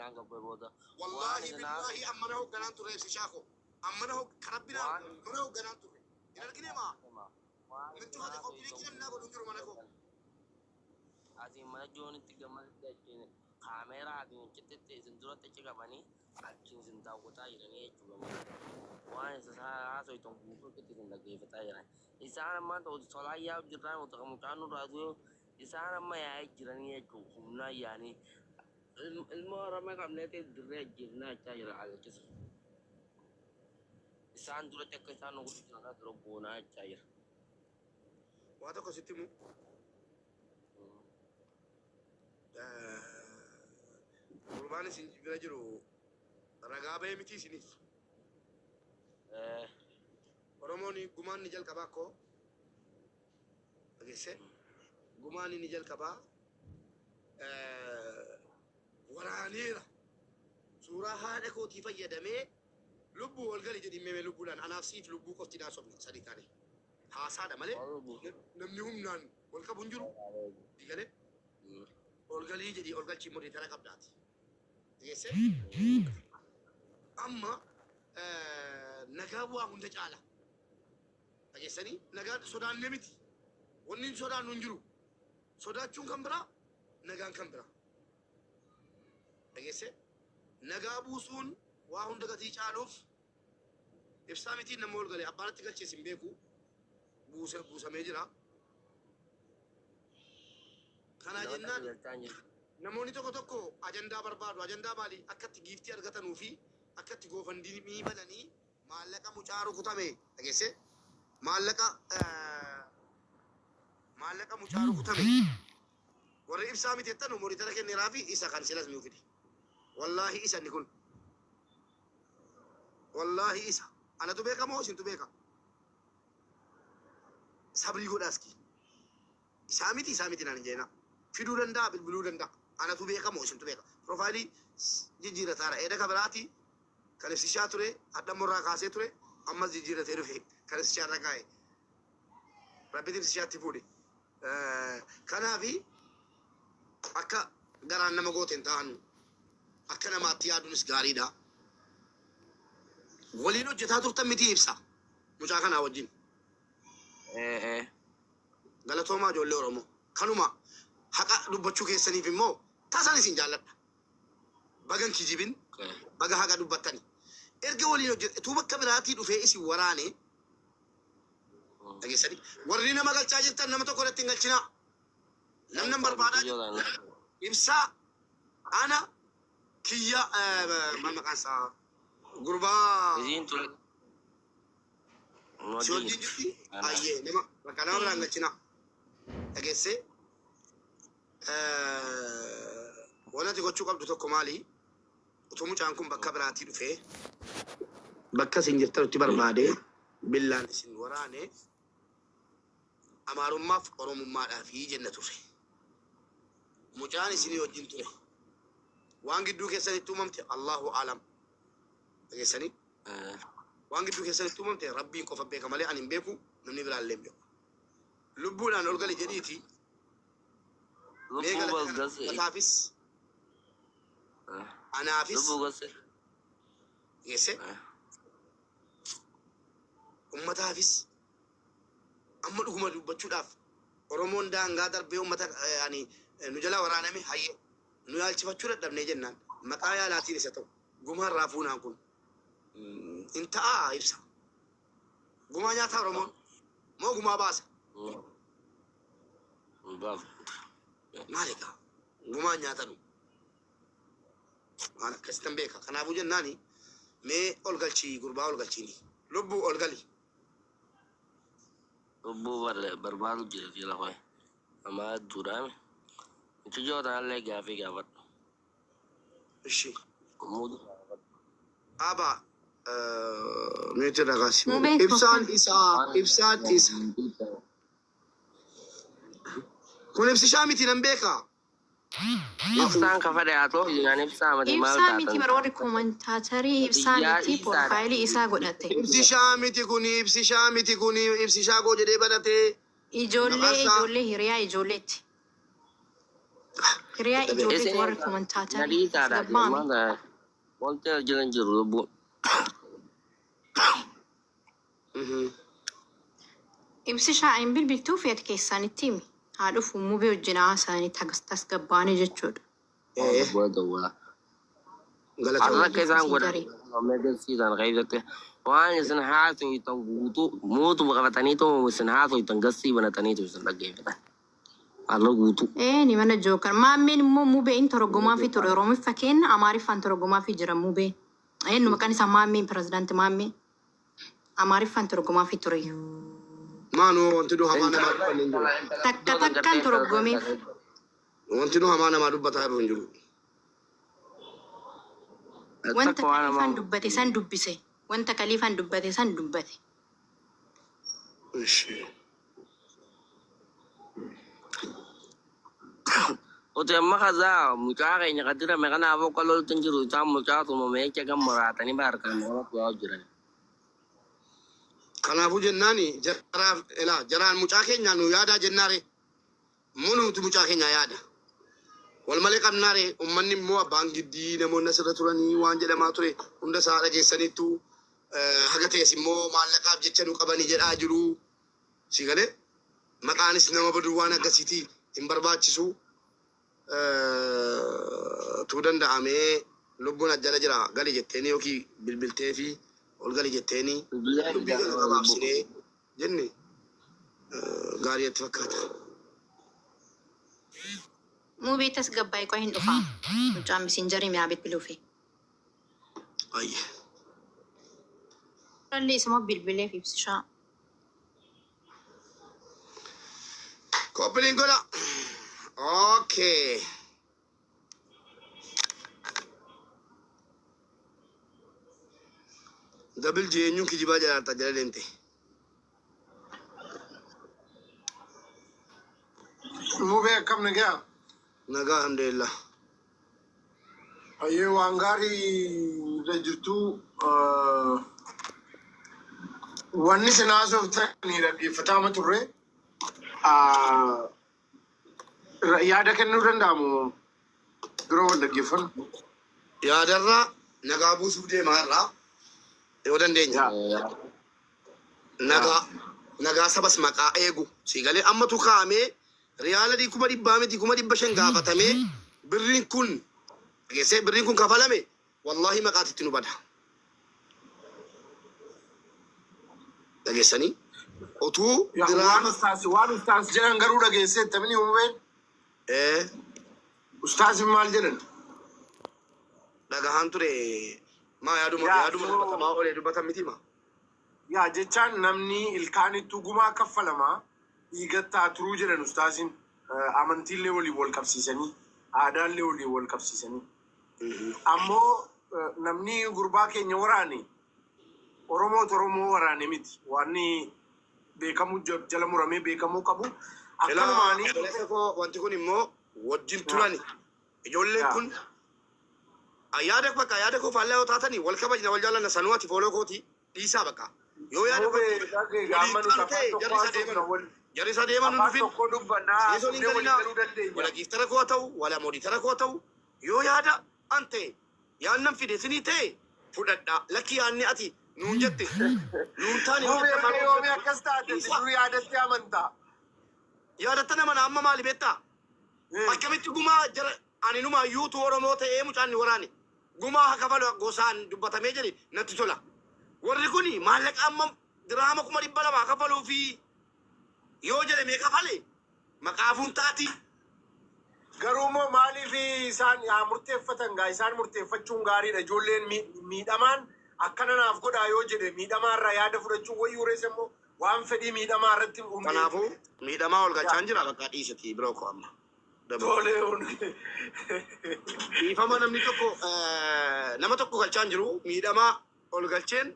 يعني قبل بودا والله بالله أمنه قنان ترى سيشاكو أمنه كربنا أمنه قنان ترى إن الكلمة من جهة قبل كلام نقول نجرو منكو أزين ما جون تجمع تجين كاميرا أدين كتير زندورة تجيك بني أكين زندا وتا يرني يجوا وان سها سوي تونغ كتير زندا كيف تايران إنسان ما تو صلاة يا جيران وتكمل راديو إنسان ما يجيرني يجوا كمنا يعني المرة ما كم نتي درج جيرنا تاير على كسر إنسان دورة تكسان نقول جنا دربونا تاير وهذا كسيتمو قربان سنجبرجرو رغابه متي سنيس ورموني غمان نجل كباكو اجيسه غمان نجل كبا ورانيرا سوره هذا كوتي فيدمه لبو والغلي جدي ميمي لبولان انا سيف لبو كوتي داسو صديقاني حاساده مالي نمنيهم نان والكبنجرو ديغله والغلي جدي والغلي مودي ترى قبدات اجيسه اما نجابوا عند جالا أجسني نجاد سودان نمتي ونين سودان ننجرو سودان شون كمبرا نجان كمبرا أجسه نجابوا سون وهم دكتي جالوف إبسامتي نمول قلي أبارة تقول شيء سيمبيكو بوسا ميجرا كنا جنان نموني توكو أجندا بربادو أجندا بالي أكتر جيفتي أرغتا نوفي أكتر غوفندي مي بدني مالك مشارو كتامي أجسه مالك مشارو كتامي ورا إبسامي تتنو موري ترى كن نرافي إيسا كان سلاس ميوكدي والله إيسا نقول والله إيسا أنا تبيكا ما هو سين تبيكا sabri godhaski isaamiti naan jeena fiduu danda'a bilbiluu danda'a anatu beeka moo isintu beeka profaayilii jijjiirataadha eeda kabiraati kan ibsishaa ture addamurraa kaasee ture ammas jijjiiratee dhufe kan ibsishaarra kaa'e rabbiin ibsishaatti fuudhe kanaafi akka garaan nama gooteen ta'an akka namaatti yaaduunis gaariidha waliin hojjetaa turtan miti ibsa mucaa kanaa wajjin galatoomaa ijoollee Oromoo kanuma haqa dubbachuu keessaniif immoo taasaan isin jaalladha bagan kijibin baga haqa dubbattani erga waliin hojjetu bakka biraatii dhufee isin waraane dhageessani warri nama galchaa jirtan nama tokko irratti hin galchinaa namnan barbaadaa ibsaa ana kiyya maal maqaan isaa gurbaa Soalnya jadi, ayah, memang karena orang nggak Cina, agaknya, wana tu kau cukup tu komali, tu mu cangkum bakka berarti tu fe, bakka singgir terus tiba berbade, bilan sin warane, amarum maf orang mumada fi jenna tu fe, mujani sini ojin tu fe, wangi du kesan itu mamti Allahu alam, agaknya ni. Wangi duke sani tumamte rabbiin qofa beeka malee ani hin beeku namni biraan illee hin beeku lubbuudhaan ol gali jedhiiti mataafis anaafis geesse ummataafis amma dhuguma dubbachuudhaaf Oromoon daangaa darbee ummata ani nu jalaa waraaname hayyee nu yaalchifachuu dadhabnee jennaan maqaa yaalaatiin isa ta'u gumaan raafuunaan kun انت يبسا قوما نياتا رمون مو قوما باسا مالكا قوما نياتا نو انا كستن بيكا كان ابو جناني مي اولغالشي قربا اولغالشيني لبو اولغالي لبو بربادو جيرا جيلا خوي اما دورام انتو جو تان لي غافي غافت اشي قمود ابا نيتي رغاسي إبسان إسا كون إبسي شامتي نمبيكا إبسان كفادياتو يعني إبسان متي بروري كومنتاتري إبسان متي بروفايلي إسا قدتي إبسي شامتي كوني إبسي شاقو جدي بدتي إجولي هيريا إجوليتي Hiriyaa ijoollee warri koomantaacharii Nadiisaadhaaf tasgabbaame. maal wanti jiran jiru lubbuun. Ibsi shaa'in bilbiltuu feet keessanitti himi. Haa dhufu mubee wajjin haasa'anii tasgabbaanii jechuudha. Har'a keessaan godhan agarsiisan keessatti waan isin haasoftan guutuu mootuma qabataniitu isin haasoftan gassii banataniitu isin dhaggeeffatan. Har'a guutuu. Ni mana jookan. Maammeen immoo mubeen torgomaa fi ture Oromiffa kenna Amaariffaan torgomaa fi jira mubeen. Nu maqaan isaa maammeen pirezidaanti maammeen Amaariffaan torgomaa fi ture. Maanu wanti nu hamaa namaa dubbanne hin jiru. Takkaan torgomeef. Wanti nu hamaa namaa dubbataa jiru hin jiru. Wanta kaliifaan dubbate san dubbise. Wanta kaliifaan dubbate san dubbate. Ote amma kaza mucaa keenya kadira meqana afoo qaloltan jiru isaan mucaa tuma meecha kan muraatanii baarkan nama kuyaa jiran. Kanaafuu jennaani jaraan mucaa keenya nu yaadaa jennaare munuutu mucaa keenya yaada. Wal malee qabnaare ummanni immoo abbaan giddii namoonni asirra turanii waan jedhamaa ture hunda isaa dhageessaniittu haga ta'es immoo maallaqaaf jecha nu qabanii jedhaa jiru. Si galee maqaanis nama baduu waan akkasiitii hin barbaachisu. Tuu danda'amee lubbuun ajjala jira gali jetteeni yookiin bilbiltee fi ol gali jetteeni dubbii kana gabaabsinee jenne gaarii itti fakkaata. Mubee tasgabbaa'ee qo'a hin dhufaa. Mucaan misinjarii mi'aa bilbiluufi. Ayye. Ralli isuma bilbileef ibsishaa. Koppiliin godha. Okay. Dabil jeenyuun kijibaa jalaata jala deemte. Mubee akkam nagaa? Nagaa alhamdulillah. Ayyee waan gaarii irra jirtu wanni sin haasoftan dhaggeeffataama turre yaada kennuu danda'amu dura wal dhaggeeffannu. Yaadarraa nagaa buusuuf deemaa irraa yoo dandeenya. Nagaa sabas maqaa eegu si galee ammatu kaa'amee riyaala 1,100 gaafatamee birriin kun kafalame wallahi maqaatitti nu bada. Dhageessanii otuu waan ustaas jedhan garuu dhageessee tamini Mubeen ustaas maal jedhan dhagahaan ture maa yaaduma dubbatamaa olee dubbatan miti maa. Yaa jechaan namni ilkaanittu gumaa kaffalamaa dhiigattaa turuu jedhan ustaasiin amantiillee waliin wal qabsiisanii aadaallee waliin wal qabsiisanii. Ammoo namni gurbaa keenya waraane Oromoo waraane miti waan beekamu jala muramee beekamuu qabu. Akkanumaanii wanti kun immoo wajjin turani ijoolleen kun yaada koo faallee yoo taatanii wal kabajna wal jaallanna sanuwaati fooloo kooti dhiisaa bakka. Yoo yaada jarri isa deeman dhufin seesoon hin galinaa wala giiftara koo ta'u wala mooditara koo ta'u yoo yaada ante yaannan fide sinii ta'e fudhadha lakki yaanni ati nuun jette nuun taane Mubee akkas taate dur yaadatti amantaa. yaadatta nama na amma maali beektaa akkamitti gumaa jara ani numa yuutu Oromoo ta'ee mucaanni waraane gumaa haa kafalu gosaan dubbatamee jedhe natti tola. Warri kuni maallaqa amma diraama 200 kafaluu fi yoo jedhe mee kafale maqaafuun taati. Garuu immoo maaliif isaan murteeffatan gaa isaan murteeffachuun gaariidha. Ijoolleen miidhamaan akkana naaf godhaa yoo jedhe miidhamaarraa yaada fudhachuun wayyuu reessa immoo waan fedhii miidhamaa irratti Kanaafuu miidhamaa ol galchaan jira bakka dhiisati biroo koo amma. Dhiifama nama tokko galchaan jiru miidhamaa ol galcheen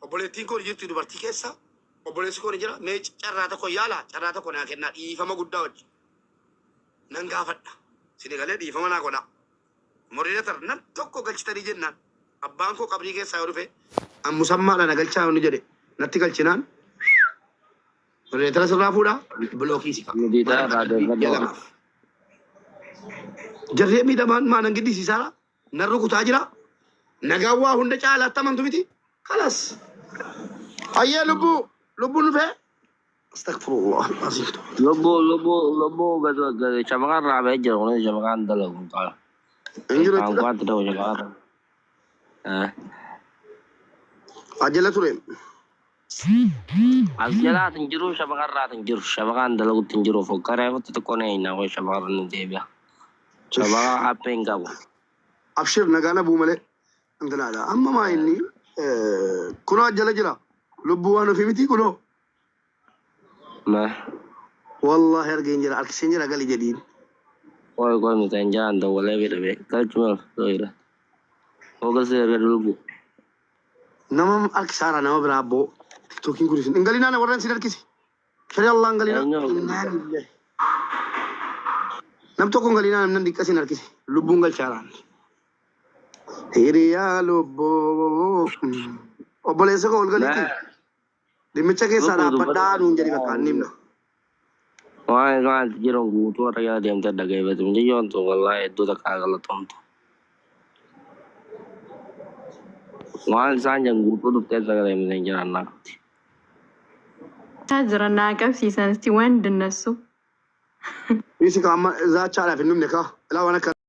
obboleettiin koo jirtu dubartii keessa obboleessi koo ni jira mee carraa tokko yaala carraa tokko naa kennaa dhiifama guddaa wajji nan gaafadha sini galee dhiifama naa godha moriidatar nam tokko galchitanii jennaan abbaan koo qabrii keessaa yoo dhufe ammusammaadha na galchaa ni jedhe natti galchinaan moriidatara sirraa fuudha bilookii si qaba. Jarree miidhamaan maan angiddi siisaara narra kutaa jira. Nagaa waa hunda caalaa tamantu miti. Kalas. Ayyee lubbuu nu fee. Astagfirullah. Lobo gada shabakan rabe jira kuni shabakan dalagu tal. Injiru Ang itu. kuat tahu shabakan. Ajala ture. Asjala tinjiru shabakan dalagu tinjiru fokare aku tetap kone ina aku shabakan nanti ya. Shabakan apa yang kau? Abshir nagana bumale. Antara ada. Amma ma ini. Kuno ajala jira. Lubbuu anu fi miti kuno. Nah. Wallahi argin jira arkisin jira gali jadin. Kau minta jangan tahu boleh beda be. Kau cuma tahu ira. Kau kasih harga dulu bu. Nama arkisara nama berabo. TikTokin kurisin. Engali nana waran sinar kisi. Syari Allah engali nana. Nam toko engali nana nan dikasih nar kisi. Lubbuu engal charan. Hiriya lubbu. Obbolese ko ulgali ti. Dimicha ke sada padda nunjari ka kanimna. Wah, kan jirong gutu orang yang diam terdagai betul. Jadi untuk wallahi itu tak kalau tonton. Wah, sanjang gutu tuh terdagai menjadi anak. Tajra naga fiisan isti waan dannasu. Isi kama za chala fi numne ka. La wana